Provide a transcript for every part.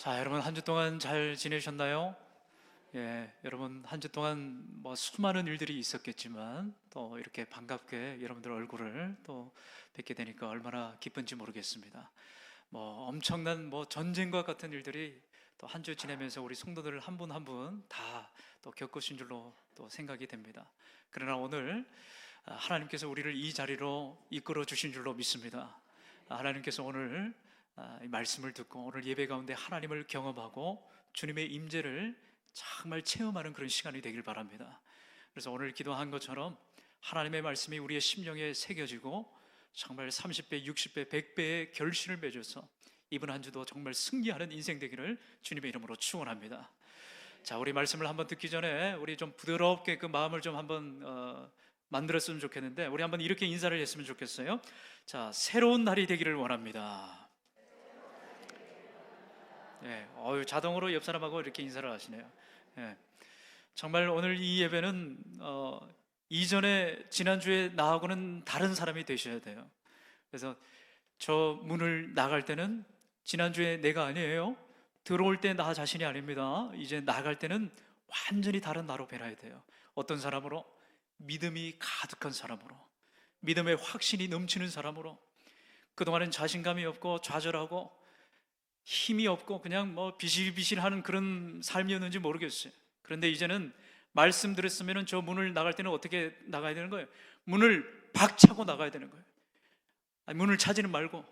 자, 여러분 한 주 동안 잘 지내셨나요? 예, 여러분 한 주 동안 뭐 수많은 일들이 있었겠지만 또 이렇게 반갑게 여러분들 얼굴을 또 뵙게 되니까 얼마나 기쁜지 모르겠습니다. 뭐 엄청난 뭐 전쟁과 같은 일들이 또 한 주 지내면서 우리 성도들 한 분 한 분 다 또 겪으신 줄로 또 생각이 됩니다. 그러나 오늘 하나님께서 우리를 이 자리로 이끌어 주신 줄로 믿습니다. 하나님께서 오늘 이 말씀을 듣고 오늘 예배 가운데 하나님을 경험하고 주님의 임재를 정말 체험하는 그런 시간이 되길 바랍니다. 그래서 오늘 기도한 것처럼 하나님의 말씀이 우리의 심령에 새겨지고 정말 30배, 60배, 100배의 결실을 맺어서 이번 한 주도 정말 승리하는 인생 되기를 주님의 이름으로 축원합니다. 자, 우리 말씀을 한번 듣기 전에 우리 좀 부드럽게 그 마음을 좀 한번 만들었으면 좋겠는데, 우리 한번 이렇게 인사를 했으면 좋겠어요. 자, 새로운 날이 되기를 원합니다. 예, 자동으로 옆 사람하고 이렇게 인사를 하시네요. 예, 정말 오늘 이 예배는 이전에 지난주에 나하고는 다른 사람이 되셔야 돼요. 그래서 저 문을 나갈 때는 지난주에 내가 아니에요. 들어올 때 나 자신이 아닙니다. 이제 나갈 때는 완전히 다른 나로 변해야 돼요. 어떤 사람으로? 믿음이 가득한 사람으로, 믿음의 확신이 넘치는 사람으로. 그동안은 자신감이 없고 좌절하고 힘이 없고 그냥 뭐 비실비실하는 그런 삶이었는지 모르겠어요. 그런데 이제는 말씀 들었으면 저 문을 나갈 때는 어떻게 나가야 되는 거예요? 문을 박차고 나가야 되는 거예요. 아니, 문을 차지는 말고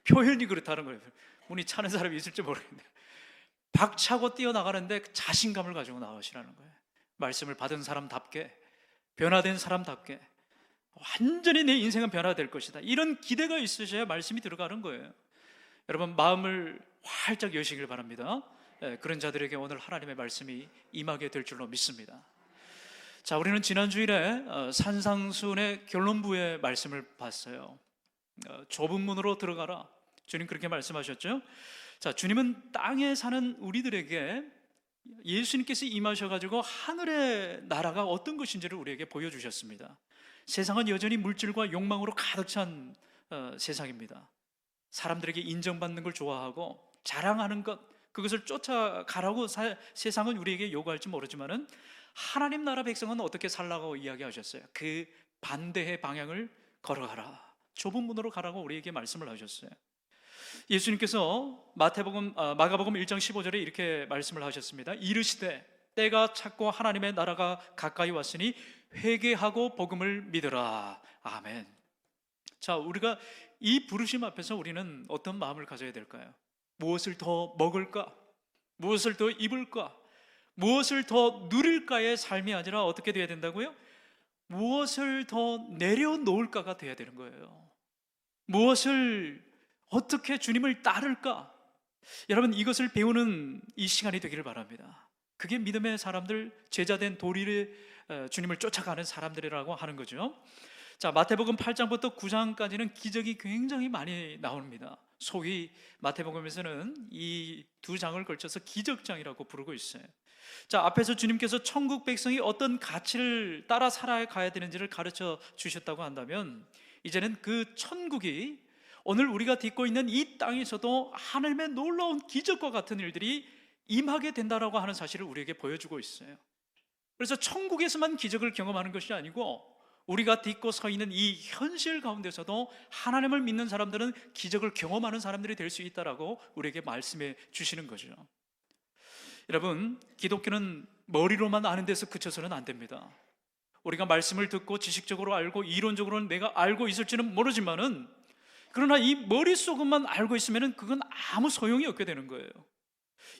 표현이 그렇다는 거예요. 문이 차는 사람이 있을지 모르겠는데 박차고 뛰어나가는데 자신감을 가지고 나가시라는 거예요. 말씀을 받은 사람답게, 변화된 사람답게, 완전히 내 인생은 변화될 것이다, 이런 기대가 있으셔야 말씀이 들어가는 거예요. 여러분 마음을 활짝 여시길 바랍니다. 그런 자들에게 오늘 하나님의 말씀이 임하게 될 줄로 믿습니다. 자, 우리는 지난 주일에 산상수훈의 결론부의 말씀을 봤어요. 좁은 문으로 들어가라, 주님 그렇게 말씀하셨죠. 자, 주님은 땅에 사는 우리들에게 예수님께서 임하셔가지고 하늘의 나라가 어떤 것인지를 우리에게 보여주셨습니다. 세상은 여전히 물질과 욕망으로 가득 찬 세상입니다. 사람들에게 인정받는 걸 좋아하고 자랑하는 것, 그것을 쫓아가라고 세상은 우리에게 요구할지 모르지만은 하나님 나라 백성은 어떻게 살라고 이야기하셨어요? 그 반대의 방향을 걸어가라, 좁은 문으로 가라고 우리에게 말씀을 하셨어요. 예수님께서 마가복음 1장 15절에 이렇게 말씀을 하셨습니다. 이르시되 때가 찼고 하나님의 나라가 가까이 왔으니 회개하고 복음을 믿으라. 아멘. 자, 우리가 이 부르심 앞에서 우리는 어떤 마음을 가져야 될까요? 무엇을 더 먹을까? 무엇을 더 입을까? 무엇을 더 누릴까의 삶이 아니라 어떻게 돼야 된다고요? 무엇을 더 내려놓을까가 돼야 되는 거예요. 무엇을 어떻게 주님을 따를까? 여러분, 이것을 배우는 이 시간이 되기를 바랍니다. 그게 믿음의 사람들, 제자된 도리를 주님을 쫓아가는 사람들이라고 하는 거죠. 자, 마태복음 8장부터 9장까지는 기적이 굉장히 많이 나옵니다. 소위 마태복음에서는 이 두 장을 걸쳐서 기적장이라고 부르고 있어요. 자, 앞에서 주님께서 천국 백성이 어떤 가치를 따라 살아가야 되는지를 가르쳐 주셨다고 한다면, 이제는 그 천국이 오늘 우리가 딛고 있는 이 땅에서도 하나님의 놀라운 기적과 같은 일들이 임하게 된다라고 하는 사실을 우리에게 보여주고 있어요. 그래서 천국에서만 기적을 경험하는 것이 아니고 우리가 딛고 서 있는 이 현실 가운데서도 하나님을 믿는 사람들은 기적을 경험하는 사람들이 될 수 있다라고 우리에게 말씀해 주시는 거죠. 여러분, 기독교는 머리로만 아는 데서 그쳐서는 안 됩니다. 우리가 말씀을 듣고 지식적으로 알고 이론적으로는 내가 알고 있을지는 모르지만은, 그러나 이 머릿속만 알고 있으면 그건 아무 소용이 없게 되는 거예요.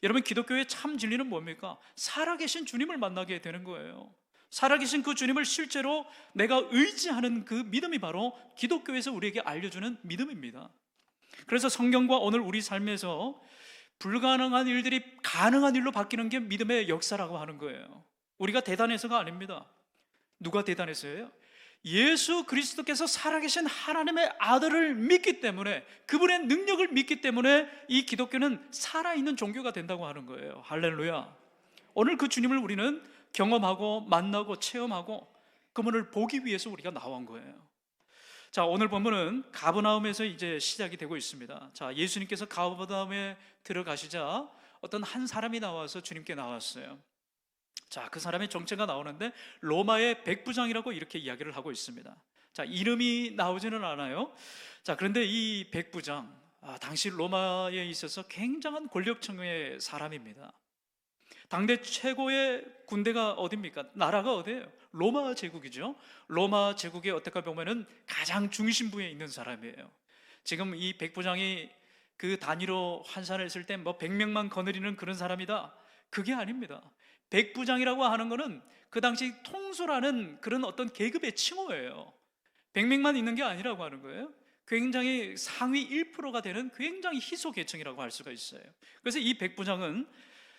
여러분, 기독교의 참 진리는 뭡니까? 살아계신 주님을 만나게 되는 거예요. 살아계신 그 주님을 실제로 내가 의지하는 그 믿음이 바로 기독교에서 우리에게 알려주는 믿음입니다. 그래서 성경과 오늘 우리 삶에서 불가능한 일들이 가능한 일로 바뀌는 게 믿음의 역사라고 하는 거예요. 우리가 대단해서가 아닙니다. 누가 대단해서예요? 예수 그리스도께서 살아계신 하나님의 아들을 믿기 때문에, 그분의 능력을 믿기 때문에 이 기독교는 살아있는 종교가 된다고 하는 거예요. 할렐루야. 오늘 그 주님을 우리는 경험하고 만나고 체험하고 그분을 보기 위해서 우리가 나온 거예요. 자, 오늘 본문은 가버나움에서 이제 시작이 되고 있습니다. 자, 예수님께서 가버나움에 들어가시자 어떤 한 사람이 나와서 주님께 나왔어요. 자, 그 사람의 정체가 나오는데 로마의 백부장이라고 이렇게 이야기를 하고 있습니다. 자, 이름이 나오지는 않아요. 자, 그런데 이 백부장, 당시 로마에 있어서 굉장한 권력층의 사람입니다. 당대 최고의 군대가 어디입니까? 나라가 어디예요? 로마 제국이죠. 로마 제국의 어떻게 보면은 가장 중심부에 있는 사람이에요. 지금 이 백부장이 그 단위로 환산했을 때 뭐 100명만 거느리는 그런 사람이다, 그게 아닙니다. 백부장이라고 하는 거는 그 당시 통수라는 그런 어떤 계급의 칭호예요. 100명만 있는 게 아니라고 하는 거예요. 굉장히 상위 1%가 되는 굉장히 희소 계층이라고 할 수가 있어요. 그래서 이 백부장은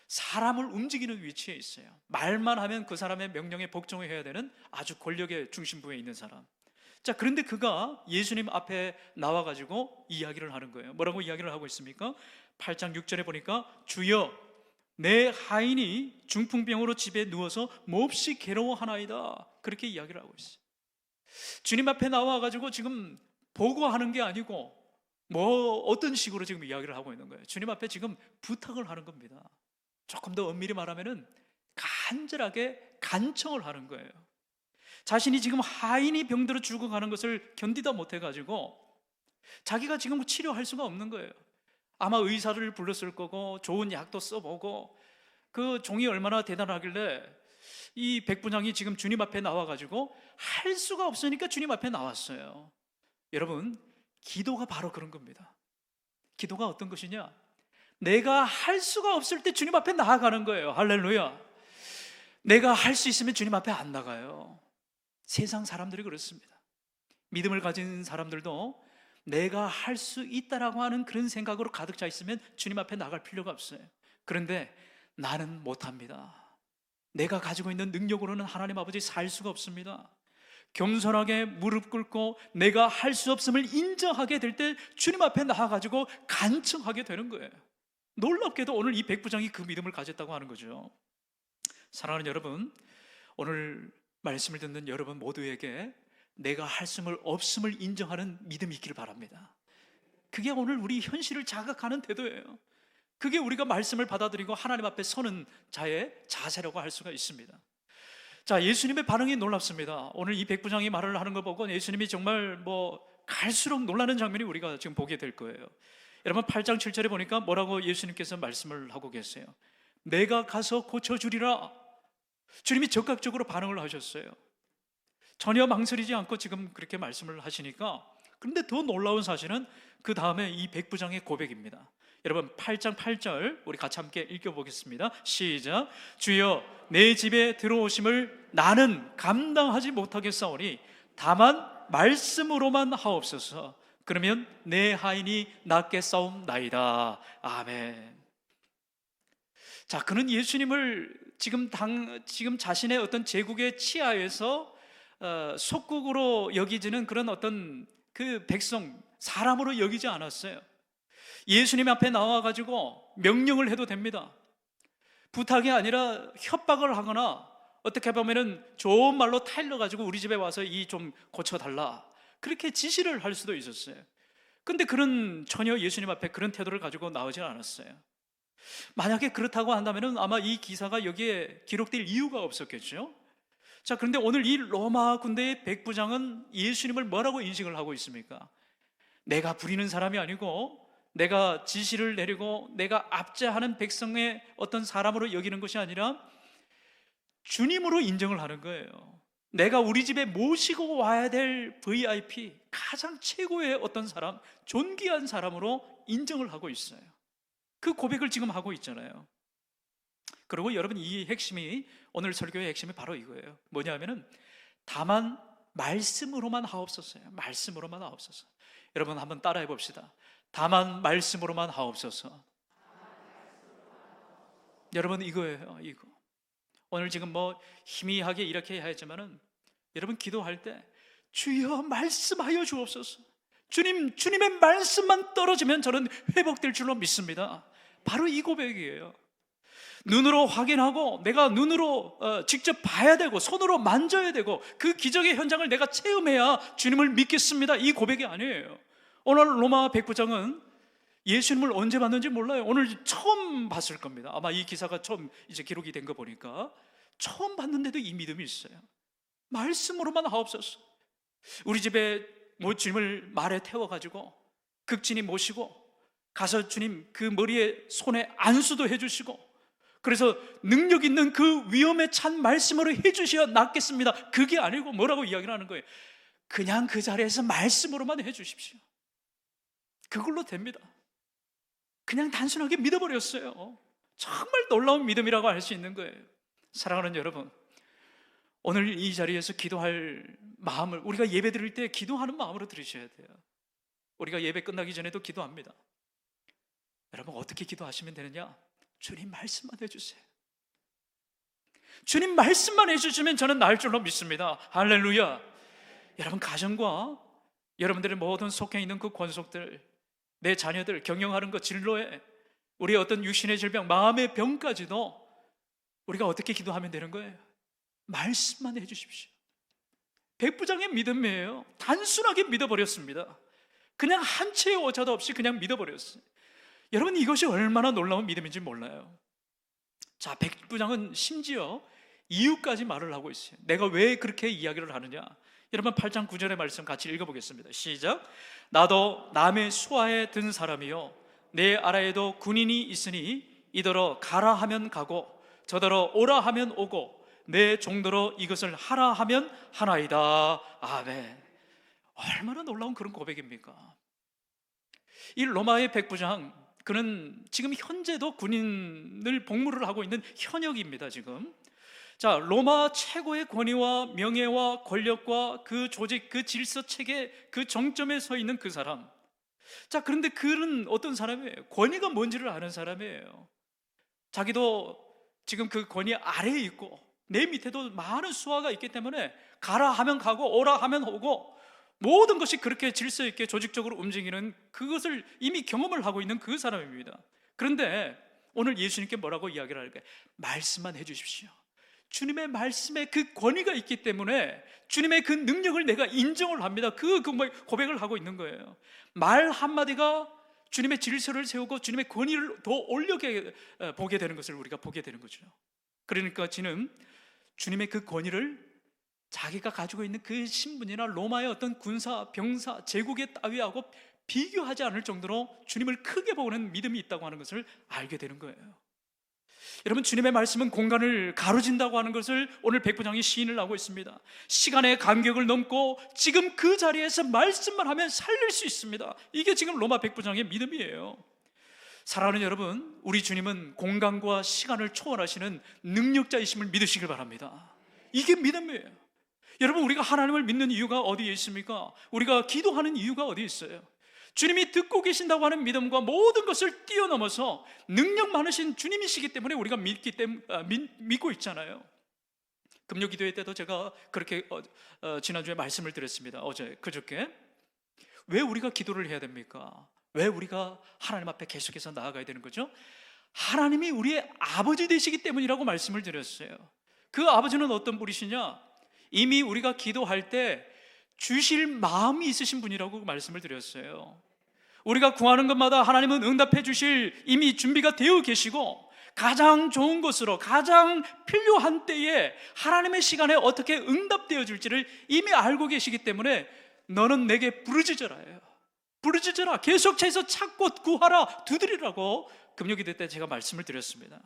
사람을 움직이는 위치에 있어요. 말만 하면 그 사람의 명령에 복종해야 되는 아주 권력의 중심부에 있는 사람. 자, 그런데 그가 예수님 앞에 나와가지고 이야기를 하는 거예요. 뭐라고 이야기를 하고 있습니까? 8장 6절에 보니까 주여, 내 하인이 중풍병으로 집에 누워서 몹시 괴로워하나이다, 그렇게 이야기를 하고 있어요. 주님 앞에 나와가지고 지금 보고하는 게 아니고 뭐 어떤 식으로 지금 이야기를 하고 있는 거예요. 주님 앞에 지금 부탁을 하는 겁니다. 조금 더 엄밀히 말하면은 간절하게 간청을 하는 거예요. 자신이 지금 하인이 병들어 죽어가는 것을 견디다 못해가지고 자기가 지금 치료할 수가 없는 거예요. 아마 의사를 불렀을 거고 좋은 약도 써보고 그 종이 얼마나 대단하길래 이 백부장이 지금 주님 앞에 나와가지고 할 수가 없으니까 주님 앞에 나왔어요. 여러분, 기도가 바로 그런 겁니다. 기도가 어떤 것이냐? 내가 할 수가 없을 때 주님 앞에 나아가는 거예요. 할렐루야. 내가 할 수 있으면 주님 앞에 안 나가요. 세상 사람들이 그렇습니다. 믿음을 가진 사람들도 내가 할 수 있다라고 하는 그런 생각으로 가득 차 있으면 주님 앞에 나갈 필요가 없어요. 그런데 나는 못합니다. 내가 가지고 있는 능력으로는 하나님 아버지 살 수가 없습니다. 겸손하게 무릎 꿇고 내가 할 수 없음을 인정하게 될 때 주님 앞에 나가가지고 간청하게 되는 거예요. 놀랍게도 오늘 이 백부장이 그 믿음을 가졌다고 하는 거죠. 사랑하는 여러분, 오늘 말씀을 듣는 여러분 모두에게 내가 할 수 없음을 인정하는 믿음이 있기를 바랍니다. 그게 오늘 우리 현실을 자각하는 태도예요. 그게 우리가 말씀을 받아들이고 하나님 앞에 서는 자의 자세라고 할 수가 있습니다. 자, 예수님의 반응이 놀랍습니다. 오늘 이 백부장이 말을 하는 거 보고 예수님이 정말 갈수록 놀라는 장면이 우리가 지금 보게 될 거예요. 여러분, 8장 7절에 보니까 뭐라고 예수님께서 말씀을 하고 계세요? 내가 가서 고쳐주리라. 주님이 적극적으로 반응을 하셨어요. 전혀 망설이지 않고 지금 그렇게 말씀을 하시니까. 그런데 더 놀라운 사실은 그 다음에 이 백부장의 고백입니다. 여러분, 8장 8절 우리 같이 함께 읽어보겠습니다. 시작. 주여, 내 집에 들어오심을 나는 감당하지 못하겠사오니 다만 말씀으로만 하옵소서. 그러면 내 하인이 낫게 싸움나이다. 아멘. 자, 그는 예수님을 지금 자신의 어떤 제국의 치하에서 속국으로 여기지는 그런 어떤 그 백성, 사람으로 여기지 않았어요. 예수님 앞에 나와가지고 명령을 해도 됩니다. 부탁이 아니라 협박을 하거나 어떻게 보면은 좋은 말로 타일러가지고 우리 집에 와서 이 좀 고쳐달라, 그렇게 지시를 할 수도 있었어요. 근데 그런 전혀 예수님 앞에 그런 태도를 가지고 나오지 않았어요. 만약에 그렇다고 한다면 아마 이 기사가 여기에 기록될 이유가 없었겠죠. 자, 그런데 오늘 이 로마 군대의 백부장은 예수님을 뭐라고 인식을 하고 있습니까? 내가 부리는 사람이 아니고 내가 지시를 내리고 내가 압제하는 백성의 어떤 사람으로 여기는 것이 아니라 주님으로 인정을 하는 거예요. 내가 우리 집에 모시고 와야 될 VIP, 가장 최고의 어떤 사람, 존귀한 사람으로 인정을 하고 있어요. 그 고백을 지금 하고 있잖아요. 그리고 여러분, 이 핵심이, 오늘 설교의 핵심이 바로 이거예요. 뭐냐면은 다만 말씀으로만 하옵소서요. 말씀으로만 하옵소서. 여러분, 한번 따라해 봅시다. 다만 말씀으로만 하옵소서. 여러분, 이거예요. 이거. 오늘 지금 희미하게 이렇게 해야 했지만은 여러분, 기도할 때 주여 말씀하여 주옵소서. 주님의 말씀만 떨어지면 저는 회복될 줄로 믿습니다. 바로 이 고백이에요. 눈으로 확인하고 내가 눈으로 직접 봐야 되고 손으로 만져야 되고 그 기적의 현장을 내가 체험해야 주님을 믿겠습니다, 이 고백이 아니에요. 오늘 로마 백부장은 예수님을 언제 봤는지 몰라요. 오늘 처음 봤을 겁니다. 아마 이 기사가 처음 이제 기록이 된 거 보니까 처음 봤는데도 이 믿음이 있어요. 말씀으로만 하옵소서. 우리 집에 주님을 말에 태워가지고 극진히 모시고 가서 주님 그 머리에 손에 안수도 해주시고, 그래서 능력 있는 그 위엄에 찬 말씀으로 해주셔야 낫겠습니다, 그게 아니고 뭐라고 이야기를 하는 거예요? 그냥 그 자리에서 말씀으로만 해주십시오. 그걸로 됩니다. 그냥 단순하게 믿어버렸어요. 정말 놀라운 믿음이라고 할 수 있는 거예요. 사랑하는 여러분, 오늘 이 자리에서 기도할 마음을, 우리가 예배 드릴 때 기도하는 마음으로 들으셔야 돼요. 우리가 예배 끝나기 전에도 기도합니다. 여러분, 어떻게 기도하시면 되느냐? 주님 말씀만 해주세요. 주님 말씀만 해주시면 저는 나을 줄로 믿습니다. 할렐루야. 여러분, 가정과 여러분들의 모든 속해 있는 그 권속들, 내 자녀들 경영하는 그 진로에, 우리의 어떤 육신의 질병, 마음의 병까지도 우리가 어떻게 기도하면 되는 거예요? 말씀만 해주십시오. 백부장의 믿음이에요. 단순하게 믿어버렸습니다. 그냥 한 채의 오차도 없이 그냥 믿어버렸어요. 여러분, 이것이 얼마나 놀라운 믿음인지 몰라요. 자, 백부장은 심지어 이유까지 말을 하고 있어요. 내가 왜 그렇게 이야기를 하느냐? 여러분, 8장 9절의 말씀 같이 읽어보겠습니다. 시작. 나도 남의 수하에 든 사람이요 내 아라에도 군인이 있으니 이더러 가라 하면 가고 저더러 오라 하면 오고 내 종더러 이것을 하라 하면 하나이다. 아멘. 얼마나 놀라운 그런 고백입니까? 이 로마의 백부장, 그는 지금 현재도 군인을 복무를 하고 있는 현역입니다. 지금 자, 로마 최고의 권위와 명예와 권력과 그 조직, 그 질서 체계, 그 정점에 서 있는 그 사람. 자, 그런데 그는 어떤 사람이에요? 권위가 뭔지를 아는 사람이에요. 자기도 지금 그 권위 아래에 있고 내 밑에도 많은 수하가 있기 때문에 가라 하면 가고 오라 하면 오고 모든 것이 그렇게 질서 있게 조직적으로 움직이는 그것을 이미 경험을 하고 있는 그 사람입니다. 그런데 오늘 예수님께 뭐라고 이야기를 할까요? 말씀만 해주십시오. 주님의 말씀에 그 권위가 있기 때문에 주님의 그 능력을 내가 인정을 합니다. 그 고백을 하고 있는 거예요. 말 한마디가 주님의 질서를 세우고 주님의 권위를 더 올려게 보게 되는 것을 우리가 보게 되는 거죠. 그러니까 지금 주님의 그 권위를 자기가 가지고 있는 그 신분이나 로마의 어떤 군사, 병사, 제국의 따위하고 비교하지 않을 정도로 주님을 크게 보는 믿음이 있다고 하는 것을 알게 되는 거예요. 여러분, 주님의 말씀은 공간을 가로진다고 하는 것을 오늘 백부장이 시인을 하고 있습니다. 시간의 간격을 넘고 지금 그 자리에서 말씀만 하면 살릴 수 있습니다. 이게 지금 로마 백부장의 믿음이에요. 사랑하는 여러분, 우리 주님은 공간과 시간을 초월하시는 능력자이심을 믿으시길 바랍니다. 이게 믿음이에요. 여러분, 우리가 하나님을 믿는 이유가 어디에 있습니까? 우리가 기도하는 이유가 어디에 있어요? 주님이 듣고 계신다고 하는 믿음과 모든 것을 뛰어넘어서 능력 많으신 주님이시기 때문에 우리가 믿고 있잖아요. 금요 기도회 때도 제가 그렇게 지난주에 말씀을 드렸습니다. 그저께. 왜 우리가 기도를 해야 됩니까? 왜 우리가 하나님 앞에 계속해서 나아가야 되는 거죠? 하나님이 우리의 아버지 되시기 때문이라고 말씀을 드렸어요. 그 아버지는 어떤 분이시냐? 이미 우리가 기도할 때 주실 마음이 있으신 분이라고 말씀을 드렸어요. 우리가 구하는 것마다 하나님은 응답해 주실 이미 준비가 되어 계시고, 가장 좋은 것으로 가장 필요한 때에 하나님의 시간에 어떻게 응답되어 줄지를 이미 알고 계시기 때문에 너는 내게 부르짖어라예요. 부르짖어라, 계속해서 찾고 구하라, 두드리라고 금요기도 때 제가 말씀을 드렸습니다.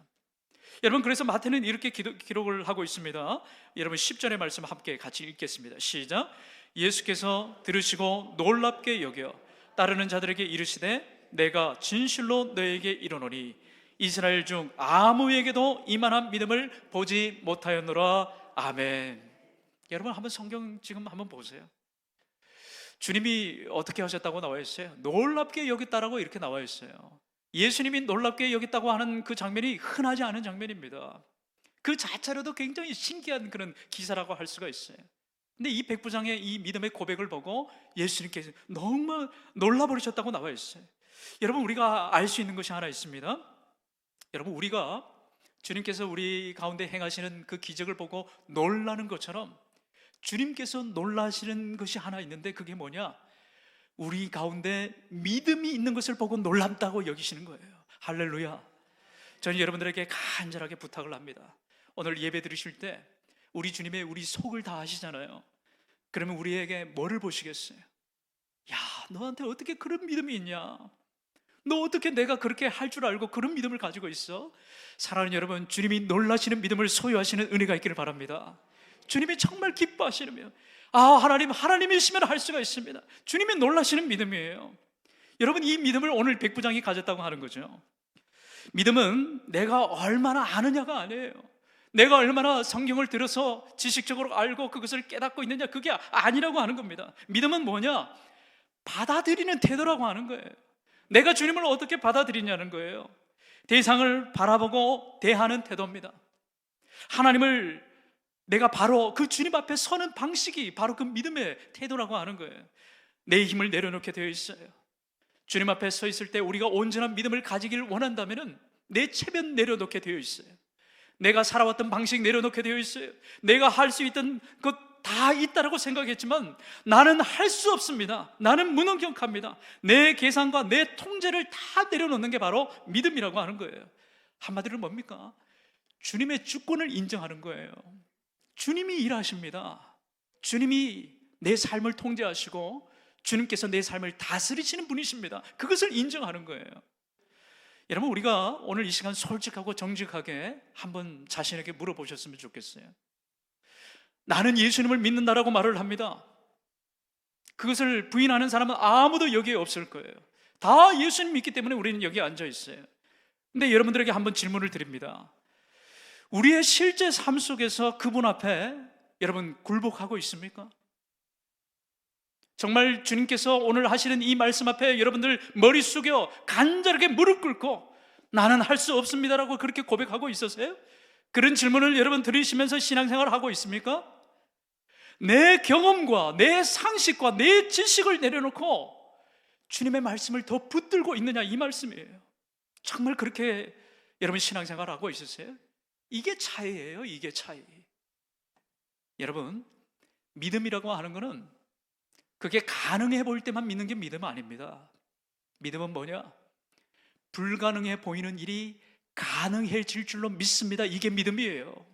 여러분, 그래서 마태는 이렇게 기록을 하고 있습니다. 여러분, 10절의 말씀 함께 같이 읽겠습니다. 시작. 예수께서 들으시고 놀랍게 여겨 따르는 자들에게 이르시되 내가 진실로 너에게 이르노니 이스라엘 중 아무에게도 이만한 믿음을 보지 못하였노라. 아멘. 여러분, 한번 성경 지금 한번 보세요. 주님이 어떻게 하셨다고 나와 있어요? 놀랍게 여겼다라고 이렇게 나와 있어요. 예수님이 놀랍게 여겼다고 하는 그 장면이 흔하지 않은 장면입니다. 그 자체로도 굉장히 신기한 그런 기사라고 할 수가 있어요. 근데 이 백부장의 이 믿음의 고백을 보고 예수님께서 너무 놀라버리셨다고 나와 있어요. 여러분, 우리가 알 수 있는 것이 하나 있습니다. 여러분, 우리가 주님께서 우리 가운데 행하시는 그 기적을 보고 놀라는 것처럼 주님께서 놀라시는 것이 하나 있는데, 그게 뭐냐? 우리 가운데 믿음이 있는 것을 보고 놀랍다고 여기시는 거예요. 할렐루야. 저는 여러분들에게 간절하게 부탁을 합니다. 오늘 예배 드리실 때 우리 주님의 우리 속을 다 아시잖아요. 그러면 우리에게 뭐를 보시겠어요? 야, 너한테 어떻게 그런 믿음이 있냐? 너 어떻게 내가 그렇게 할 줄 알고 그런 믿음을 가지고 있어? 사랑하는 여러분, 주님이 놀라시는 믿음을 소유하시는 은혜가 있기를 바랍니다. 주님이 정말 기뻐하시면, 하나님이시면 할 수가 있습니다. 주님이 놀라시는 믿음이에요. 여러분, 이 믿음을 오늘 백부장이 가졌다고 하는 거죠. 믿음은 내가 얼마나 아느냐가 아니에요. 내가 얼마나 성경을 들어서 지식적으로 알고 그것을 깨닫고 있느냐, 그게 아니라고 하는 겁니다. 믿음은 뭐냐? 받아들이는 태도라고 하는 거예요. 내가 주님을 어떻게 받아들이냐는 거예요. 대상을 바라보고 대하는 태도입니다. 하나님을 내가 바로 그 주님 앞에 서는 방식이 바로 그 믿음의 태도라고 하는 거예요. 내 힘을 내려놓게 되어 있어요. 주님 앞에 서 있을 때 우리가 온전한 믿음을 가지기를 원한다면 내 체면 내려놓게 되어 있어요. 내가 살아왔던 방식 내려놓게 되어 있어요. 내가 할 수 있던 것 다 있다라고 생각했지만 나는 할 수 없습니다. 나는 무능력합니다. 내 계산과 내 통제를 다 내려놓는 게 바로 믿음이라고 하는 거예요. 한마디로 뭡니까? 주님의 주권을 인정하는 거예요. 주님이 일하십니다. 주님이 내 삶을 통제하시고 주님께서 내 삶을 다스리시는 분이십니다. 그것을 인정하는 거예요. 여러분, 우리가 오늘 이 시간 솔직하고 정직하게 한번 자신에게 물어보셨으면 좋겠어요. 나는 예수님을 믿는다라고 말을 합니다. 그것을 부인하는 사람은 아무도 여기에 없을 거예요. 다 예수님 믿기 때문에 우리는 여기에 앉아 있어요. 근데 여러분들에게 한번 질문을 드립니다. 우리의 실제 삶 속에서 그분 앞에 여러분 굴복하고 있습니까? 정말 주님께서 오늘 하시는 이 말씀 앞에 여러분들 머리 숙여 간절하게 무릎 꿇고 나는 할 수 없습니다라고 그렇게 고백하고 있었어요? 그런 질문을 여러분 들으시면서 신앙생활을 하고 있습니까? 내 경험과 내 상식과 내 지식을 내려놓고 주님의 말씀을 더 붙들고 있느냐, 이 말씀이에요. 정말 그렇게 여러분 신앙생활을 하고 있으세요? 이게 차이예요. 이게 차이. 여러분, 믿음이라고 하는 거는 그게 가능해 보일 때만 믿는 게 믿음 아닙니다. 믿음은 뭐냐? 불가능해 보이는 일이 가능해질 줄로 믿습니다. 이게 믿음이에요.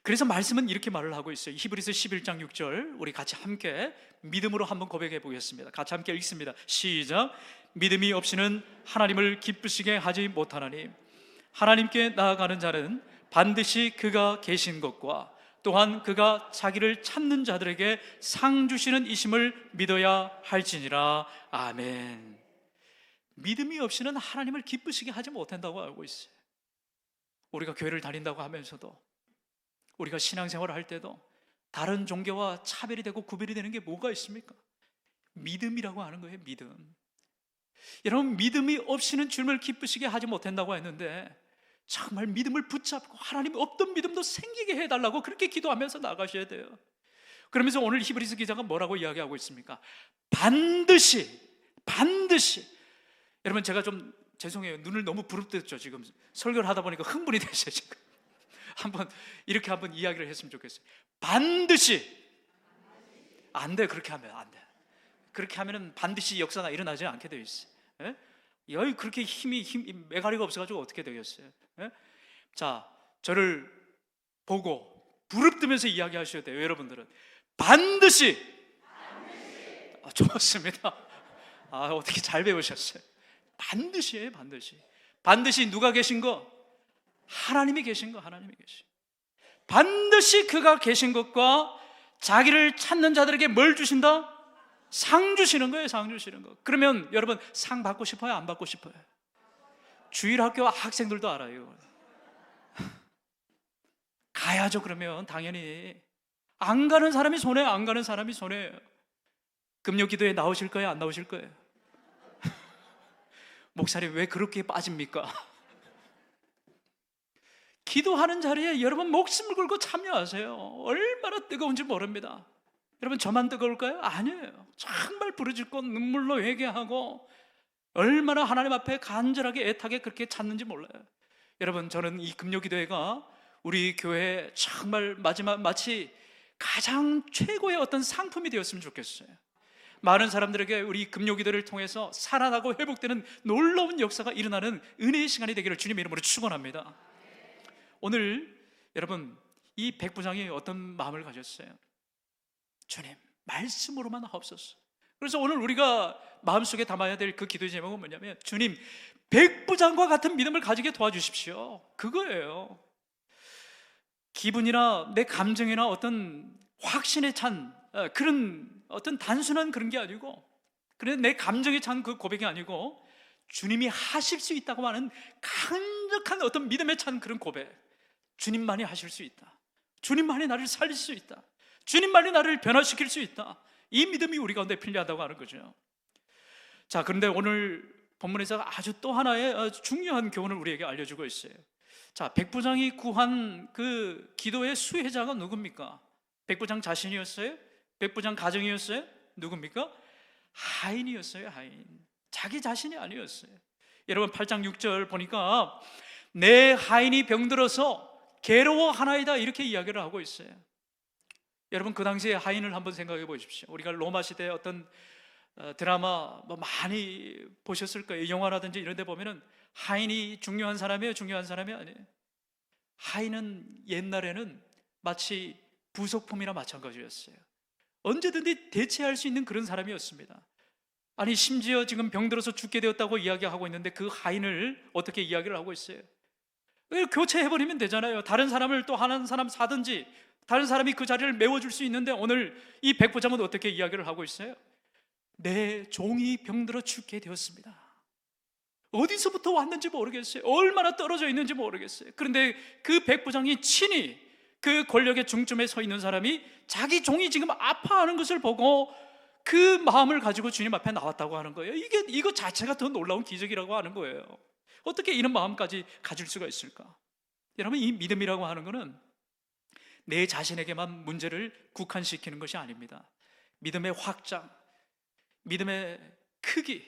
그래서 말씀은 이렇게 말을 하고 있어요. 히브리서 11장 6절 우리 같이 함께 믿음으로 한번 고백해 보겠습니다. 같이 함께 읽습니다. 시작. 믿음이 없이는 하나님을 기쁘시게 하지 못하나니 하나님께 나아가는 자는 반드시 그가 계신 것과 또한 그가 자기를 찾는 자들에게 상 주시는 이심을 믿어야 할지니라. 아멘. 믿음이 없이는 하나님을 기쁘시게 하지 못한다고 알고 있어요. 우리가 교회를 다닌다고 하면서도, 우리가 신앙생활을 할 때도 다른 종교와 차별이 되고 구별이 되는 게 뭐가 있습니까? 믿음이라고 하는 거예요. 믿음. 여러분, 믿음이 없이는 주님을 기쁘시게 하지 못한다고 했는데 정말 믿음을 붙잡고 하나님이 없던 믿음도 생기게 해달라고 그렇게 기도하면서 나가셔야 돼요. 그러면서 오늘 히브리서 기자가 뭐라고 이야기하고 있습니까? 반드시. 여러분, 제가 좀 죄송해요. 눈을 너무 부릅뜨죠. 지금 설교를 하다 보니까 흥분이 되셔요. 지금 이렇게 한번 이야기를 했으면 좋겠어요. 반드시. 안 돼. 그렇게 하면 안 돼. 그렇게 하면은 반드시 역사가 일어나지 않게 되어 있어요. 예? 여기 그렇게 힘이 메가리가 없어가지고 어떻게 되겠어요? 예? 자, 저를 보고 부릅뜨면서 이야기하셔야 돼요. 여러분들은 반드시. 좋습니다. 어떻게 잘 배우셨어요? 반드시예요. 반드시 누가 계신 거? 하나님이 계신 거. 반드시 그가 계신 것과 자기를 찾는 자들에게 뭘 주신다? 상 주시는 거예요. 상 주시는 거. 그러면 여러분, 상 받고 싶어요? 안 받고 싶어요? 주일학교 학생들도 알아요. 가야죠. 그러면 당연히. 안 가는 사람이 손해요. 안 가는 사람이 손해요. 금요 기도에 나오실 거예요? 안 나오실 거예요? 목사님 왜 그렇게 빠집니까? 기도하는 자리에 여러분 목숨을 걸고 참여하세요. 얼마나 뜨거운지 모릅니다. 여러분, 저만 뜨거울까요? 아니에요. 정말 부르짖고 눈물로 회개하고 얼마나 하나님 앞에 간절하게 애타게 그렇게 찾는지 몰라요. 여러분, 저는 이 금요기도회가 우리 교회의 정말 마치 가장 최고의 어떤 상품이 되었으면 좋겠어요. 많은 사람들에게 우리 금요기도를 통해서 살아나고 회복되는 놀라운 역사가 일어나는 은혜의 시간이 되기를 주님의 이름으로 축원합니다. 오늘 여러분, 이 백부장이 어떤 마음을 가졌어요? 주님, 말씀으로만 하옵소서. 그래서 오늘 우리가 마음속에 담아야 될 그 기도의 제목은 뭐냐면, 주님, 백부장과 같은 믿음을 가지게 도와주십시오. 그거예요. 기분이나 내 감정이나 어떤 확신에 찬 그런 어떤 단순한 그런 게 아니고, 그래서 내 감정에 찬 그 고백이 아니고, 주님이 하실 수 있다고 하는 강력한 어떤 믿음에 찬 그런 고백. 주님만이 하실 수 있다. 주님만이 나를 살릴 수 있다. 주님만이 나를 변화시킬 수 있다. 이 믿음이 우리 가운데 필요하다고 하는 거죠. 자, 그런데 오늘 본문에서 아주 또 하나의 중요한 교훈을 우리에게 알려주고 있어요. 자, 백부장이 구한 그 기도의 수혜자가 누굽니까? 백부장 자신이었어요? 백부장 가정이었어요? 누굽니까? 하인이었어요. 하인. 자기 자신이 아니었어요. 여러분, 8장 6절 보니까 내 하인이 병들어서 괴로워하나이다, 이렇게 이야기를 하고 있어요. 여러분, 그 당시에 하인을 한번 생각해 보십시오. 우리가 로마 시대의 어떤 드라마 많이 보셨을 거예요. 영화라든지 이런 데 보면은 하인이 중요한 사람이에요? 중요한 사람이 아니에요? 하인은 옛날에는 마치 부속품이나 마찬가지였어요. 언제든지 대체할 수 있는 그런 사람이었습니다. 아니, 심지어 지금 병들어서 죽게 되었다고 이야기하고 있는데 그 하인을 어떻게 이야기를 하고 있어요? 교체해버리면 되잖아요. 다른 사람을 또 하는 사람 사든지 다른 사람이 그 자리를 메워줄 수 있는데, 오늘 이 백부장은 어떻게 이야기를 하고 있어요? 내 종이 병들어 죽게 되었습니다. 어디서부터 왔는지 모르겠어요. 얼마나 떨어져 있는지 모르겠어요. 그런데 그 백부장이 친히 그 권력의 중점에 서 있는 사람이 자기 종이 지금 아파하는 것을 보고 그 마음을 가지고 주님 앞에 나왔다고 하는 거예요. 이거 자체가 더 놀라운 기적이라고 하는 거예요. 어떻게 이런 마음까지 가질 수가 있을까? 여러분, 이 믿음이라고 하는 것은 내 자신에게만 문제를 국한시키는 것이 아닙니다. 믿음의 확장, 믿음의 크기,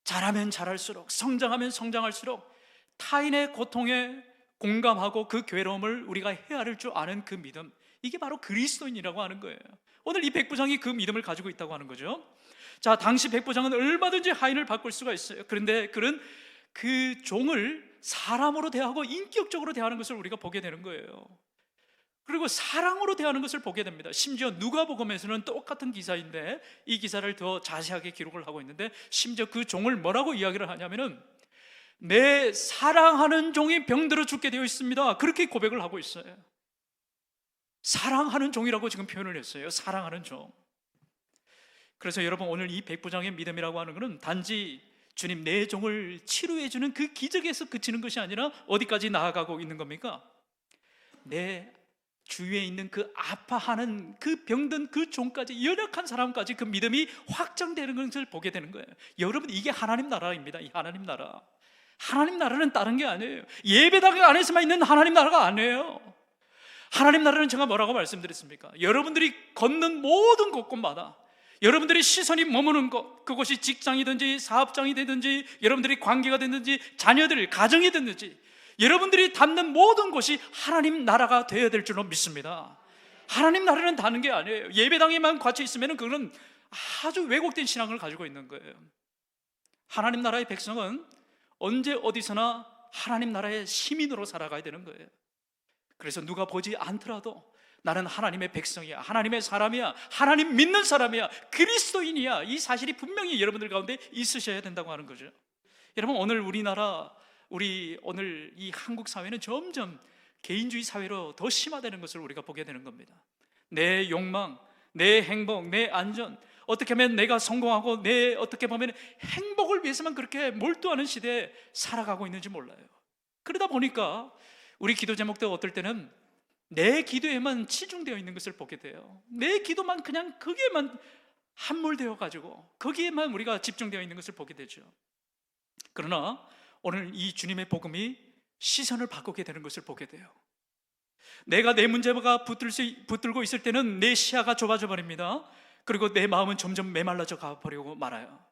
잘하면 잘할수록, 성장하면 성장할수록 타인의 고통에 공감하고 그 괴로움을 우리가 헤아릴 줄 아는 그 믿음, 이게 바로 그리스도인이라고 하는 거예요. 오늘 이 백부장이 그 믿음을 가지고 있다고 하는 거죠. 자, 당시 백부장은 얼마든지 하인을 바꿀 수가 있어요. 그런데 그는 그 종을 사람으로 대하고 인격적으로 대하는 것을 우리가 보게 되는 거예요. 그리고 사랑으로 대하는 것을 보게 됩니다. 심지어 누가복음에서는 똑같은 기사인데 이 기사를 더 자세하게 기록을 하고 있는데, 심지어 그 종을 뭐라고 이야기를 하냐면은 내 사랑하는 종이 병들어 죽게 되어 있습니다, 그렇게 고백을 하고 있어요. 사랑하는 종이라고 지금 표현을 했어요. 사랑하는 종. 그래서 여러분, 오늘 이 백부장의 믿음이라고 하는 것은 단지 주님, 내 종을 치료해 주는 그 기적에서 그치는 것이 아니라 어디까지 나아가고 있는 겁니까? 내 주위에 있는 그 아파하는 그 병든 그 종까지, 연약한 사람까지 그 믿음이 확장되는 것을 보게 되는 거예요. 여러분, 이게 하나님 나라입니다. 이 하나님 나라. 하나님 나라는 다른 게 아니에요. 예배당 안에서만 있는 하나님 나라가 아니에요. 하나님 나라는 제가 뭐라고 말씀드렸습니까? 여러분들이 걷는 모든 곳곳마다 여러분들이 시선이 머무는 곳, 그곳이 직장이든지 사업장이 되든지 여러분들이 관계가 됐든지 자녀들, 가정이 됐든지 여러분들이 닿는 모든 곳이 하나님 나라가 되어야 될 줄로 믿습니다. 하나님 나라는 다른 게 아니에요. 예배당에만 갇혀 있으면 그건 아주 왜곡된 신앙을 가지고 있는 거예요. 하나님 나라의 백성은 언제 어디서나 하나님 나라의 시민으로 살아가야 되는 거예요. 그래서 누가 보지 않더라도 나는 하나님의 백성이야, 하나님의 사람이야, 하나님 믿는 사람이야, 그리스도인이야, 이 사실이 분명히 여러분들 가운데 있으셔야 된다고 하는 거죠. 여러분, 오늘 우리나라, 오늘 이 한국 사회는 점점 개인주의 사회로 더 심화되는 것을 우리가 보게 되는 겁니다. 내 욕망, 내 행복, 내 안전, 어떻게 하면 내가 성공하고 내 어떻게 보면 행복을 위해서만 그렇게 몰두하는 시대에 살아가고 있는지 몰라요. 그러다 보니까 우리 기도 제목도 어떨 때는 내 기도에만 치중되어 있는 것을 보게 돼요. 내 기도만 그냥 거기에만 함몰되어 가지고 거기에만 우리가 집중되어 있는 것을 보게 되죠. 그러나 오늘 이 주님의 복음이 시선을 바꾸게 되는 것을 보게 돼요. 내가 내 문제가 붙들고 있을 때는 내 시야가 좁아져 버립니다. 그리고 내 마음은 점점 메말라져 가버리고 말아요.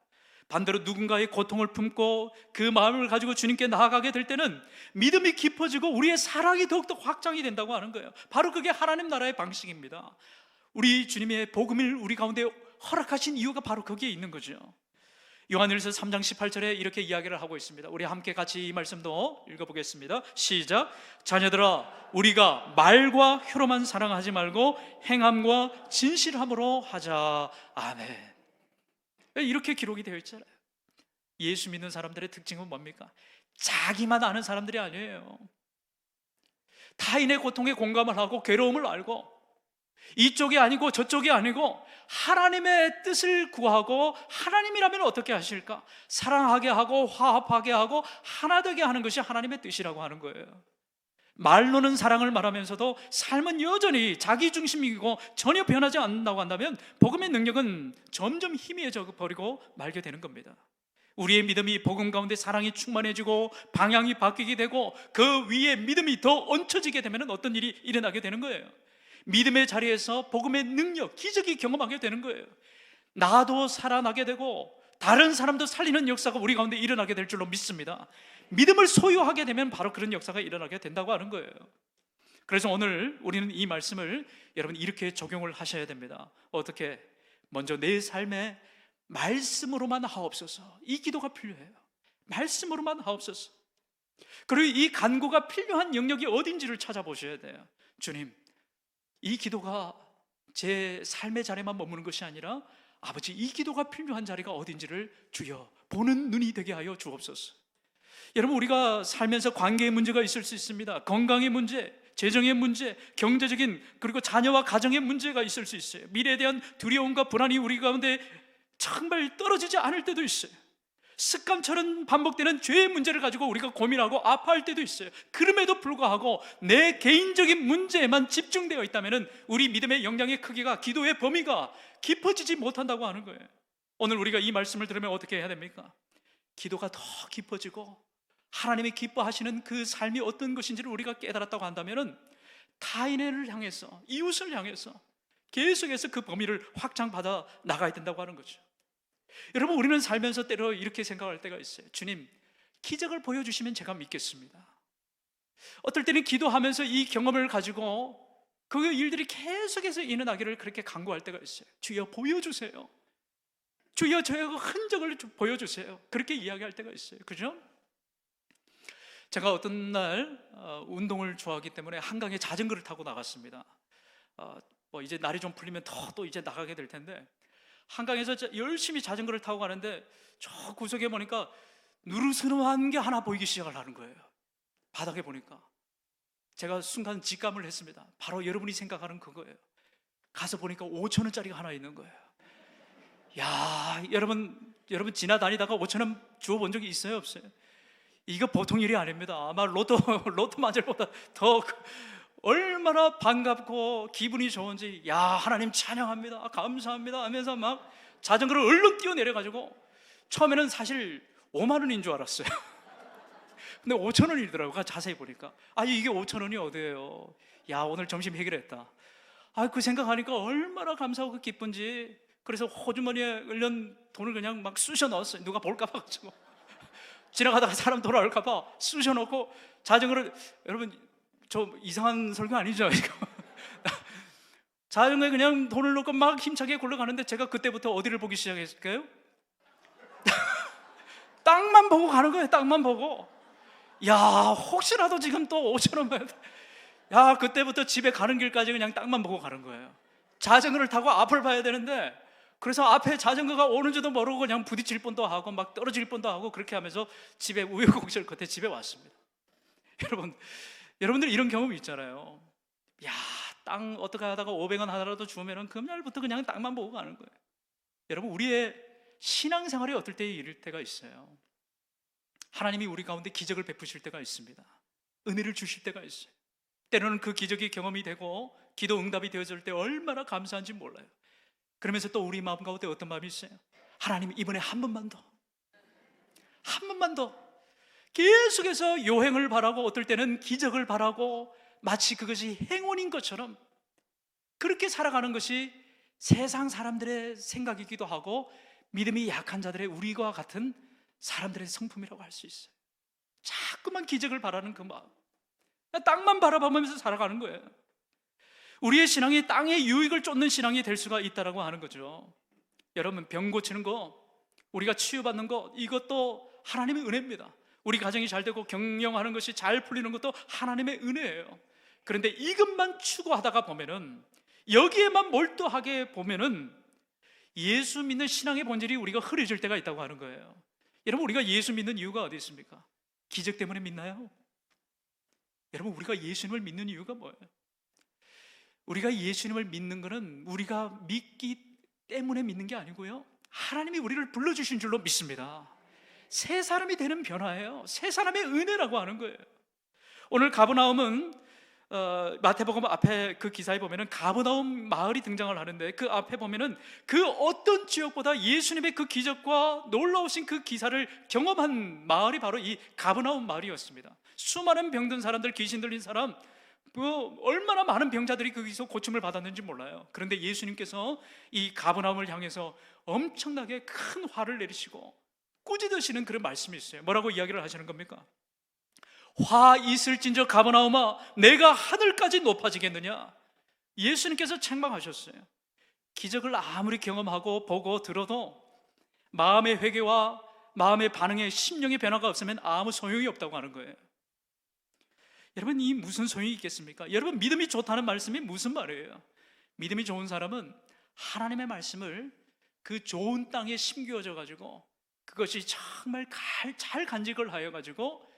반대로 누군가의 고통을 품고 그 마음을 가지고 주님께 나아가게 될 때는 믿음이 깊어지고 우리의 사랑이 더욱더 확장이 된다고 하는 거예요. 바로 그게 하나님 나라의 방식입니다. 우리 주님의 복음을 우리 가운데 허락하신 이유가 바로 거기에 있는 거죠. 요한일서 3장 18절에 이렇게 이야기를 하고 있습니다. 우리 함께 같이 이 말씀도 읽어보겠습니다. 시작. 자녀들아, 우리가 말과 혀로만 사랑하지 말고 행함과 진실함으로 하자. 아멘. 이렇게 기록이 되어 있잖아요. 예수 믿는 사람들의 특징은 뭡니까? 자기만 아는 사람들이 아니에요. 타인의 고통에 공감을 하고 괴로움을 알고, 이쪽이 아니고 저쪽이 아니고 하나님의 뜻을 구하고, 하나님이라면 어떻게 하실까? 사랑하게 하고 화합하게 하고 하나 되게 하는 것이 하나님의 뜻이라고 하는 거예요. 말로는 사랑을 말하면서도 삶은 여전히 자기 중심이고 전혀 변하지 않는다고 한다면 복음의 능력은 점점 희미해져 버리고 말게 되는 겁니다. 우리의 믿음이 복음 가운데 사랑이 충만해지고 방향이 바뀌게 되고 그 위에 믿음이 더 얹혀지게 되면 어떤 일이 일어나게 되는 거예요. 믿음의 자리에서 복음의 능력, 기적이 경험하게 되는 거예요. 나도 살아나게 되고 다른 사람도 살리는 역사가 우리 가운데 일어나게 될 줄로 믿습니다. 믿음을 소유하게 되면 바로 그런 역사가 일어나게 된다고 하는 거예요. 그래서 오늘 우리는 이 말씀을 여러분 이렇게 적용을 하셔야 됩니다. 어떻게? 먼저 내 삶에 말씀으로만 하옵소서. 이 기도가 필요해요. 말씀으로만 하옵소서. 그리고 이 간구가 필요한 영역이 어딘지를 찾아보셔야 돼요. 주님, 이 기도가 제 삶의 자리에만 머무는 것이 아니라 아버지, 이 기도가 필요한 자리가 어딘지를 주여 보는 눈이 되게 하여 주옵소서. 여러분, 우리가 살면서 관계의 문제가 있을 수 있습니다. 건강의 문제, 재정의 문제, 경제적인 그리고 자녀와 가정의 문제가 있을 수 있어요. 미래에 대한 두려움과 불안이 우리 가운데 정말 떨어지지 않을 때도 있어요. 습관처럼 반복되는 죄의 문제를 가지고 우리가 고민하고 아파할 때도 있어요. 그럼에도 불구하고 내 개인적인 문제에만 집중되어 있다면 우리 믿음의 영향의 크기가, 기도의 범위가 깊어지지 못한다고 하는 거예요. 오늘 우리가 이 말씀을 들으면 어떻게 해야 됩니까? 기도가 더 깊어지고 하나님이 기뻐하시는 그 삶이 어떤 것인지를 우리가 깨달았다고 한다면 타인을 향해서, 이웃을 향해서 계속해서 그 범위를 확장받아 나가야 된다고 하는 거죠. 여러분, 우리는 살면서 때로 이렇게 생각할 때가 있어요. 주님, 기적을 보여주시면 제가 믿겠습니다. 어떨 때는 기도하면서 이 경험을 가지고 그 일들이 계속해서 일어나기를 그렇게 간구할 때가 있어요. 주여 보여주세요. 주여 저의 흔적을 보여주세요. 그렇게 이야기할 때가 있어요. 그죠? 제가 어떤 날 운동을 좋아하기 때문에 한강에 자전거를 타고 나갔습니다. 이제 날이 좀 풀리면 또 이제 나가게 될 텐데, 한강에서 열심히 자전거를 타고 가는데 저 구석에 보니까 누르스름한 게 하나 보이기 시작을 하는 거예요. 바닥에 보니까 제가 순간 직감을 했습니다. 바로 여러분이 생각하는 그거예요. 가서 보니까 5,000원짜리가 하나 있는 거예요. 야, 여러분 지나다니다가 5,000원 주워본 적이 있어요, 없어요? 이거 보통 일이 아닙니다. 아마 로또 맞을보다 더 얼마나 반갑고 기분이 좋은지, 야, 하나님 찬양합니다, 감사합니다 하면서 막 자전거를 얼른 뛰어내려가지고, 처음에는 사실 5만 원인 줄 알았어요. 근데 5,000원이더라고요. 자세히 보니까. 이게 5,000원이 어디예요? 야, 오늘 점심 해결했다. 그 생각하니까 얼마나 감사하고 기쁜지. 그래서 호주머니에 얼른 돈을 그냥 막 쑤셔 넣었어요. 누가 볼까 봐가지고. 지나가다가 사람 돌아올까 봐 쑤셔 넣고 자전거를, 여러분 저 이상한 설교 아니죠? 이거. 자전거에 그냥 돈을 넣고 막 힘차게 굴러가는데 제가 그때부터 어디를 보기 시작했을까요? 땅만 보고 가는 거예요. 땅만 보고. 야, 혹시라도 지금 또 5,000원 야, 그때부터 집에 가는 길까지 그냥 땅만 보고 가는 거예요. 자전거를 타고 앞을 봐야 되는데, 그래서 앞에 자전거가 오는지도 모르고 그냥 부딪힐 뻔도 하고 막 떨어질 뻔도 하고 그렇게 하면서 집에 우여곡절 끝에 집에 왔습니다. 여러분들 이런 경험이 있잖아요. 야, 땅 어떻게 하다가 500원 하나라도 주면은 금날부터 그냥 땅만 보고 가는 거예요. 여러분, 우리의 신앙생활이 어떨 때에 이럴 때가 있어요. 하나님이 우리 가운데 기적을 베푸실 때가 있습니다. 은혜를 주실 때가 있어요. 때로는 그 기적이 경험이 되고 기도 응답이 되어질 때 얼마나 감사한지 몰라요. 그러면서 또 우리 마음 가운데 어떤 마음이 있어요? 하나님, 이번에 한 번만 더 계속해서 요행을 바라고, 어떨 때는 기적을 바라고, 마치 그것이 행운인 것처럼 그렇게 살아가는 것이 세상 사람들의 생각이기도 하고 믿음이 약한 자들의 우리와 같은 사람들의 성품이라고 할 수 있어요. 자꾸만 기적을 바라는 그 마음, 땅만 바라보면서 살아가는 거예요. 우리의 신앙이 땅의 유익을 쫓는 신앙이 될 수가 있다라고 하는 거죠. 여러분, 병 고치는 거, 우리가 치유받는 거, 이것도 하나님의 은혜입니다. 우리 가정이 잘 되고 경영하는 것이 잘 풀리는 것도 하나님의 은혜예요. 그런데 이것만 추구하다가 보면은, 여기에만 몰두하게 보면은 예수 믿는 신앙의 본질이 우리가 흐려질 때가 있다고 하는 거예요. 여러분, 우리가 예수 믿는 이유가 어디 있습니까? 기적 때문에 믿나요? 여러분, 우리가 예수님을 믿는 이유가 뭐예요? 우리가 예수님을 믿는 것은 우리가 믿기 때문에 믿는 게 아니고요, 하나님이 우리를 불러주신 줄로 믿습니다. 새 사람이 되는 변화예요. 새 사람의 은혜라고 하는 거예요. 오늘 가버나움은 마태복음 앞에 그 기사에 보면은 가버나움 마을이 등장을 하는데, 그 앞에 보면은 그 어떤 지역보다 예수님의 그 기적과 놀라우신 그 기사를 경험한 마을이 바로 이 가버나움 마을이었습니다. 수많은 병든 사람들, 귀신 들린 사람, 얼마나 많은 병자들이 거기서 고침을 받았는지 몰라요. 그런데 예수님께서 이 가버나움을 향해서 엄청나게 큰 화를 내리시고 꾸짖으시는 그런 말씀이 있어요. 뭐라고 이야기를 하시는 겁니까? 화 있을진저 가버나움아, 내가 하늘까지 높아지겠느냐? 예수님께서 책망하셨어요. 기적을 아무리 경험하고 보고 들어도 마음의 회개와 마음의 반응에 심령의 변화가 없으면 아무 소용이 없다고 하는 거예요. 여러분, 이 무슨 소용이 있겠습니까? 여러분, 믿음이 좋다는 말씀이 무슨 말이에요? 믿음이 좋은 사람은 하나님의 말씀을 그 좋은 땅에 심겨져 가지고 그것이 정말 잘 간직을 하여 가지고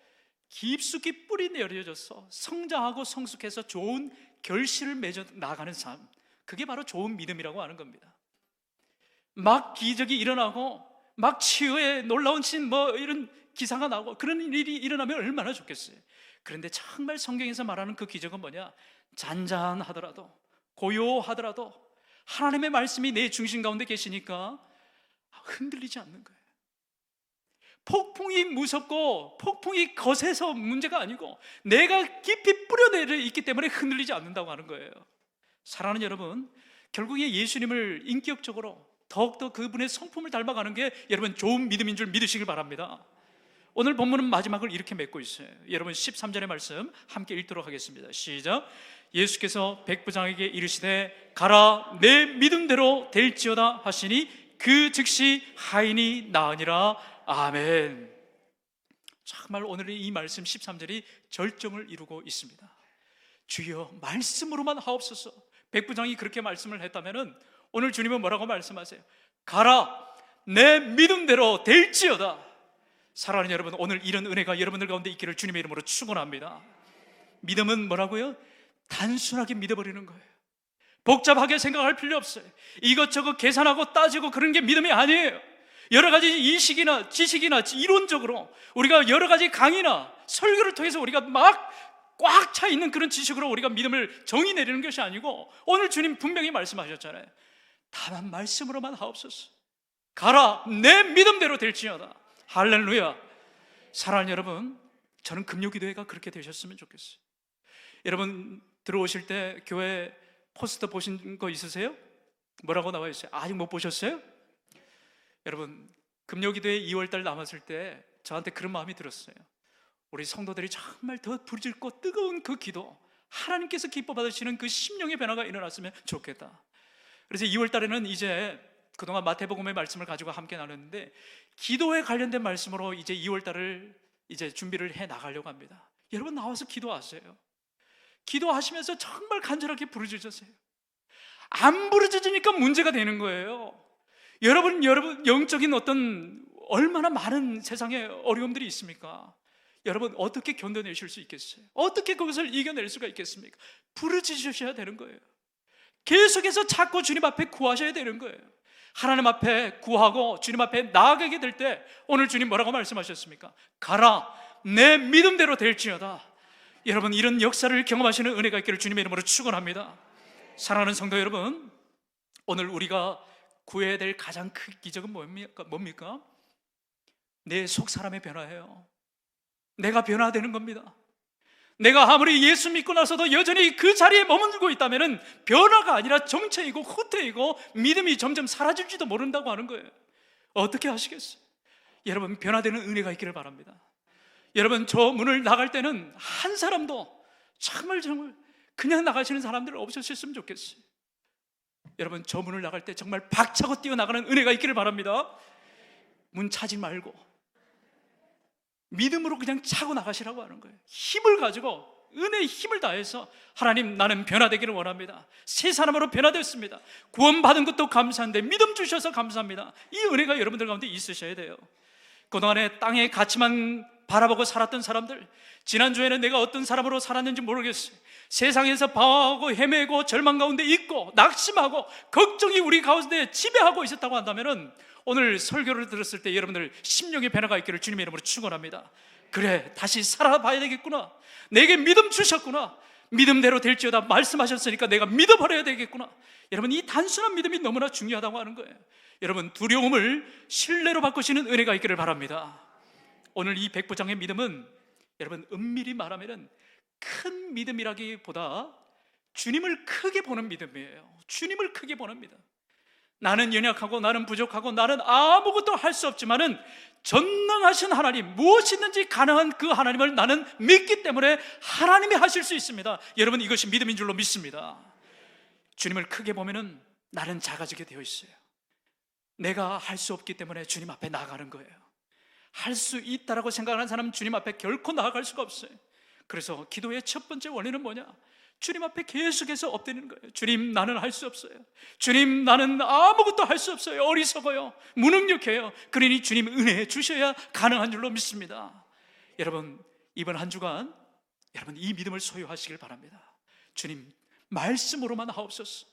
깊숙이 뿌리 내려져서 성장하고 성숙해서 좋은 결실을 맺어 나가는 삶, 그게 바로 좋은 믿음이라고 하는 겁니다. 막 기적이 일어나고 막 치유의 놀라운 이런 기사가 나오고 그런 일이 일어나면 얼마나 좋겠어요. 그런데 정말 성경에서 말하는 그 기적은 뭐냐? 잔잔하더라도, 고요하더라도 하나님의 말씀이 내 중심 가운데 계시니까 흔들리지 않는 거예요. 폭풍이 무섭고 폭풍이 거세서 문제가 아니고 내가 깊이 뿌려내려 있기 때문에 흔들리지 않는다고 하는 거예요. 사랑하는 여러분, 결국에 예수님을 인격적으로 더욱더 그분의 성품을 닮아가는 게 여러분 좋은 믿음인 줄 믿으시길 바랍니다. 오늘 본문은 마지막을 이렇게 맺고 있어요. 여러분, 13절의 말씀 함께 읽도록 하겠습니다. 시작. 예수께서 백부장에게 이르시되 가라, 내 믿음대로 될지어다 하시니 그 즉시 하인이 나으니라. 아멘. 정말 오늘의 이 말씀 13절이 절정을 이루고 있습니다. 주여 말씀으로만 하옵소서. 백부장이 그렇게 말씀을 했다면은 오늘 주님은 뭐라고 말씀하세요? 가라, 내 믿음대로 될지어다. 사랑하는 여러분, 오늘 이런 은혜가 여러분들 가운데 있기를 주님의 이름으로 축원합니다. 믿음은 뭐라고요? 단순하게 믿어버리는 거예요. 복잡하게 생각할 필요 없어요. 이것저것 계산하고 따지고 그런 게 믿음이 아니에요. 여러 가지 인식이나 지식이나 이론적으로 우리가 여러 가지 강의나 설교를 통해서 우리가 막 꽉 차 있는 그런 지식으로 우리가 믿음을 정의 내리는 것이 아니고, 오늘 주님 분명히 말씀하셨잖아요. 다만 말씀으로만 하옵소서. 가라, 내 믿음대로 될지어다. 할렐루야. 사랑하는 여러분, 저는 금요기도회가 그렇게 되셨으면 좋겠어요. 여러분 들어오실 때 교회 포스터 보신 거 있으세요? 뭐라고 나와 있어요? 아직 못 보셨어요? 여러분, 금요기도회 2월달 남았을 때 저한테 그런 마음이 들었어요. 우리 성도들이 정말 더 부질고 뜨거운 그 기도, 하나님께서 기뻐 받으시는 그 심령의 변화가 일어났으면 좋겠다. 그래서 2월달에는 이제 그동안 마태복음의 말씀을 가지고 함께 나눴는데, 기도에 관련된 말씀으로 이제 2월달을 이제 준비를 해 나가려고 합니다. 여러분 나와서 기도하세요. 기도하시면서 정말 간절하게 부르짖으세요. 안 부르짖으니까 문제가 되는 거예요. 여러분 영적인 어떤 얼마나 많은 세상에 어려움들이 있습니까? 여러분 어떻게 견뎌내실 수 있겠어요? 어떻게 그것을 이겨낼 수가 있겠습니까? 부르짖으셔야 되는 거예요. 계속해서 찾고 주님 앞에 구하셔야 되는 거예요. 하나님 앞에 구하고 주님 앞에 나아가게 될 때 오늘 주님 뭐라고 말씀하셨습니까? 가라, 내 믿음대로 될지어다. 여러분, 이런 역사를 경험하시는 은혜가 있기를 주님의 이름으로 축원합니다. 사랑하는 성도 여러분, 오늘 우리가 구해야 될 가장 큰 기적은 뭡니까? 내 속 사람의 변화예요. 내가 변화되는 겁니다. 내가 아무리 예수 믿고 나서도 여전히 그 자리에 머물고 있다면 변화가 아니라 정체이고 후퇴이고 믿음이 점점 사라질지도 모른다고 하는 거예요. 어떻게 하시겠어요? 여러분, 변화되는 은혜가 있기를 바랍니다. 여러분, 저 문을 나갈 때는 한 사람도 정말 그냥 나가시는 사람들 없으셨으면 좋겠어요. 여러분, 저 문을 나갈 때 정말 박차고 뛰어나가는 은혜가 있기를 바랍니다. 문 차지 말고 믿음으로 그냥 차고 나가시라고 하는 거예요. 힘을 가지고, 은혜의 힘을 다해서 하나님, 나는 변화되기를 원합니다. 새 사람으로 변화됐습니다. 구원받은 것도 감사한데 믿음 주셔서 감사합니다. 이 은혜가 여러분들 가운데 있으셔야 돼요. 그동안에 땅의 가치만 바라보고 살았던 사람들, 지난주에는 내가 어떤 사람으로 살았는지 모르겠어요. 세상에서 방황하고 헤매고 절망 가운데 있고 낙심하고 걱정이 우리 가운데 지배하고 있었다고 한다면 오늘 설교를 들었을 때 여러분들 심령의 변화가 있기를 주님의 이름으로 축원합니다. 그래, 다시 살아봐야 되겠구나. 내게 믿음 주셨구나. 믿음대로 될지어다 말씀하셨으니까 내가 믿어버려야 되겠구나. 여러분, 이 단순한 믿음이 너무나 중요하다고 하는 거예요. 여러분, 두려움을 신뢰로 바꾸시는 은혜가 있기를 바랍니다. 오늘 이 백부장의 믿음은 여러분, 엄밀히 말하면 큰 믿음이라기보다 주님을 크게 보는 믿음이에요. 주님을 크게 보는 믿음. 나는 연약하고 나는 부족하고 나는 아무것도 할 수 없지만은 전능하신 하나님, 무엇이든지 가능한 그 하나님을 나는 믿기 때문에 하나님이 하실 수 있습니다. 여러분, 이것이 믿음인 줄로 믿습니다. 주님을 크게 보면은 나는 작아지게 되어 있어요. 내가 할 수 없기 때문에 주님 앞에 나아가는 거예요. 할 수 있다라고 생각하는 사람은 주님 앞에 결코 나아갈 수가 없어요. 그래서 기도의 첫 번째 원리는 뭐냐? 주님 앞에 계속해서 엎드리는 거예요. 주님, 나는 할 수 없어요. 주님, 나는 아무것도 할 수 없어요. 어리석어요. 무능력해요. 그러니 주님 은혜 주셔야 가능한 줄로 믿습니다. 여러분, 이번 한 주간 여러분 이 믿음을 소유하시길 바랍니다. 주님, 말씀으로만 하옵소서.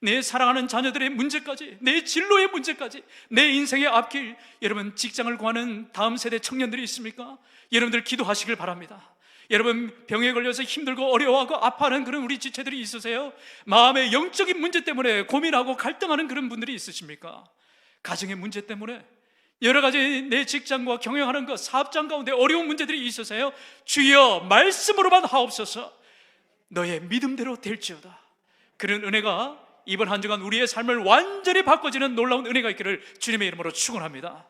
내 사랑하는 자녀들의 문제까지, 내 진로의 문제까지, 내 인생의 앞길, 여러분 직장을 구하는 다음 세대 청년들이 있습니까? 여러분들 기도하시길 바랍니다. 여러분, 병에 걸려서 힘들고 어려워하고 아파하는 그런 우리 지체들이 있으세요? 마음의 영적인 문제 때문에 고민하고 갈등하는 그런 분들이 있으십니까? 가정의 문제 때문에 여러 가지 내 직장과 경영하는 것, 사업장 가운데 어려운 문제들이 있으세요? 주여, 말씀으로만 하옵소서. 너의 믿음대로 될지어다. 그런 은혜가 이번 한 주간 우리의 삶을 완전히 바꿔주는 놀라운 은혜가 있기를 주님의 이름으로 축원합니다.